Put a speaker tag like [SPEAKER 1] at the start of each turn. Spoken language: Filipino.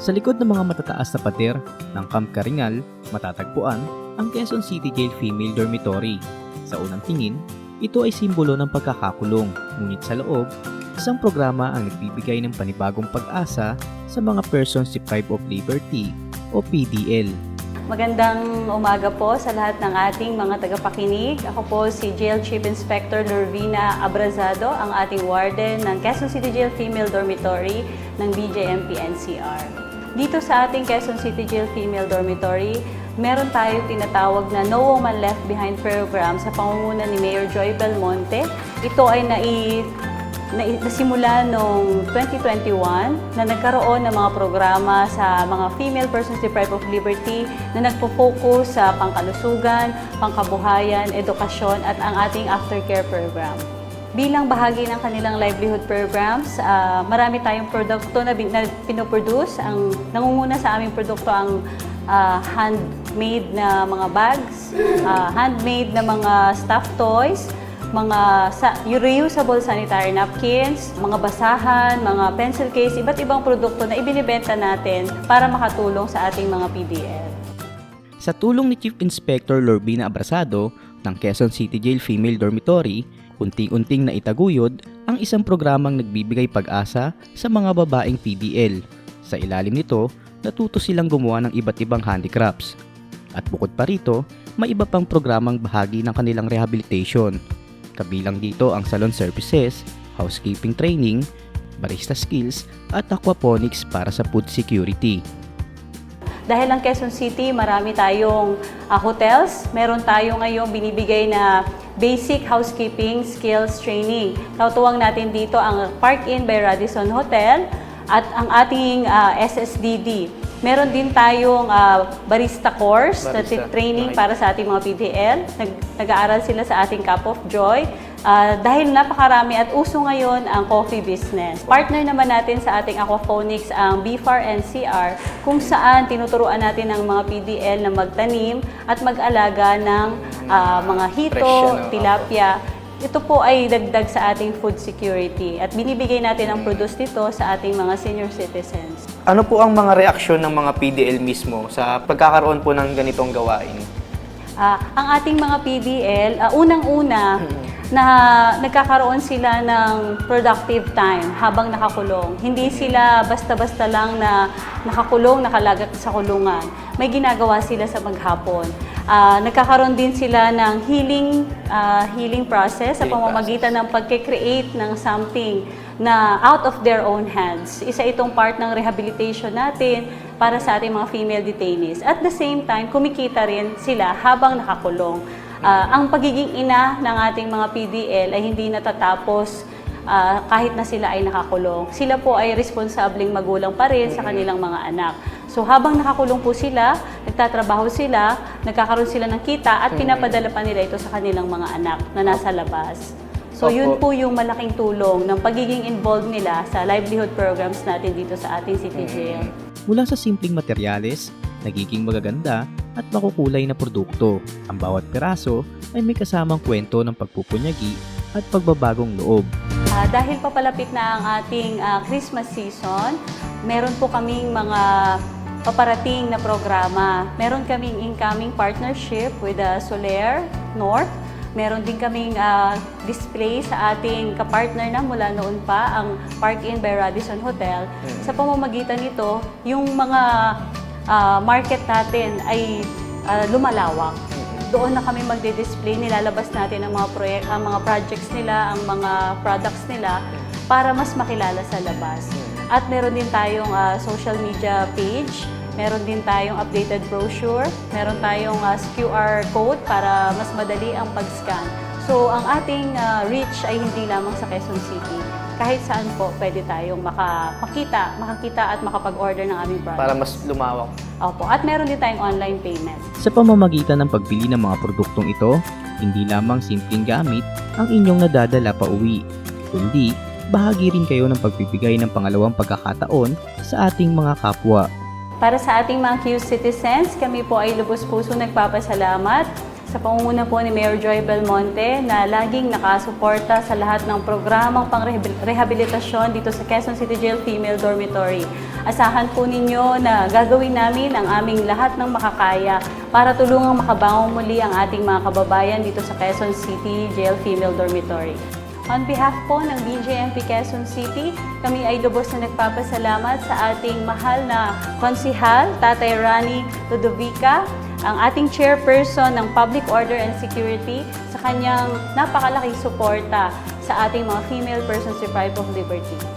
[SPEAKER 1] Sa likod ng mga matataas na pader ng Camp Karingal, matatagpuan ang Quezon City Jail Female Dormitory. Sa unang tingin, ito ay simbolo ng pagkakakulong, ngunit sa loob, isang programa ang nagbibigay ng panibagong pag-asa sa mga persons deprived of liberty o PDL.
[SPEAKER 2] Magandang umaga po sa lahat ng ating mga tagapakinig. Ako po si Jail Chief Inspector Lorvina Abrazado, ang ating warden ng Quezon City Jail Female Dormitory ng BJMP NCR. Dito sa ating Quezon City Jail Female Dormitory, meron tayong tinatawag na No Woman Left Behind program sa pangunguna ni Mayor Joy Belmonte. Ito ay nasimula noong 2021 na nagkaroon ng mga programa sa mga female persons deprived of liberty na nagpo-focus sa pangkalusugan, pangkabuhayan, edukasyon at ang ating aftercare program. Bilang bahagi ng kanilang livelihood programs, marami tayong produkto na pinoproduce. Ang nangunguna sa aming produkto ang handmade na mga bags, handmade na mga stuffed toys, mga reusable sanitary napkins, mga basahan, mga pencil case, iba't ibang produkto na ibinibenta natin para makatulong sa ating mga PDL.
[SPEAKER 1] Sa tulong ni Chief Inspector Lorvina Abrazado ng Quezon City Jail Female Dormitory, unting-unting naitaguyod ang isang programang nagbibigay pag-asa sa mga babaeng PDL. Sa ilalim nito, natuto silang gumawa ng iba't ibang handicrafts. At bukod pa rito, may iba pang programang bahagi ng kanilang rehabilitation. Kabilang dito ang salon services, housekeeping training, barista skills at aquaponics para sa food security.
[SPEAKER 2] Dahil ang Quezon City, marami tayong hotels. Meron tayo ngayong binibigay na basic housekeeping skills training. Tautuwang natin dito ang Park Inn by Radisson Hotel at ang ating SSDD. Meron din tayong barista course na training para sa ating mga PDL. Nag-aaral sila sa ating Cup of Joy. Dahil napakarami at uso ngayon ang coffee business. Partner naman natin sa ating aquaponics ang BFAR NCR kung saan tinuturuan natin ang mga PDL na magtanim at mag-alaga ng mga hito, tilapia. Ito po ay dagdag sa ating food security at binibigay natin ang produce nito sa ating mga senior citizens.
[SPEAKER 3] Ano po ang mga reaksyon ng mga PDL mismo sa pagkakaroon po ng ganitong gawain?
[SPEAKER 2] Ang ating mga PDL, unang-una, na nagkakaroon sila ng productive time habang nakakulong. Hindi sila basta-basta lang na nakakulong, nakalagat sa kulungan. May ginagawa sila sa maghapon. Nagkakaroon din sila ng healing process sa pamamagitan ng pagke-create ng something na out of their own hands. Isa itong part ng rehabilitation natin para sa ating mga female detainees. At the same time, kumikita rin sila habang nakakulong. Ang pagiging ina ng ating mga PDL ay hindi natatapos kahit na sila ay nakakulong. Sila po ay responsableng magulang pa rin sa kanilang mga anak. So habang nakakulong po sila, nagtatrabaho sila, nagkakaroon sila ng kita at pinapadala pa nila ito sa kanilang mga anak na nasa labas. So yun po yung malaking tulong ng pagiging involved nila sa livelihood programs natin dito sa ating City Jail.
[SPEAKER 1] Mula sa simpleng materyales, nagiging magaganda at makukulay na produkto. Ang bawat piraso ay may kasamang kwento ng pagpupunyagi at pagbabagong loob.
[SPEAKER 2] Dahil papalapit na ang ating Christmas season, meron po kaming mga paparating na programa. Meron kaming incoming partnership with Soler North. Meron din kaming display sa ating kapartner na mula noon pa, ang Park Inn by Radisson Hotel. Sa pamamagitan nito, yung mga market natin ay lumalawak. Doon na kami magde-display, nilalabas natin ang mga projects nila, ang mga products nila para mas makilala sa labas. At meron din tayong social media page, meron din tayong updated brochure, meron tayong QR code para mas madali ang pag-scan. So ang ating reach ay hindi lamang sa Quezon City. Kahit saan po pwede tayong makakita at makapag-order ng aming product.
[SPEAKER 3] Para mas lumawak.
[SPEAKER 2] Opo. At meron din tayong online payment.
[SPEAKER 1] Sa pamamagitan ng pagbili ng mga produktong ito, hindi lamang simpleng gamit ang inyong nadadala pa uwi, kundi bahagi rin kayo ng pagbibigay ng pangalawang pagkakataon sa ating mga kapwa.
[SPEAKER 2] Para sa ating mga Q citizens, kami po ay lubos-puso nagpapasalamat sa pangunguna po ni Mayor Joy Belmonte na laging nakasuporta sa lahat ng programang pangrehabilitasyon dito sa Quezon City Jail Female Dormitory. Asahan po ninyo na gagawin namin ang aming lahat ng makakaya para tulungang makabangon muli ang ating mga kababayan dito sa Quezon City Jail Female Dormitory. On behalf po ng BJMP Quezon City, kami ay lubos na nagpapasalamat sa ating mahal na konsihal, Tatay Rani Ludovica, ang ating chairperson ng Public Order and Security sa kanyang napakalaking suporta sa ating mga female persons deprived of liberty.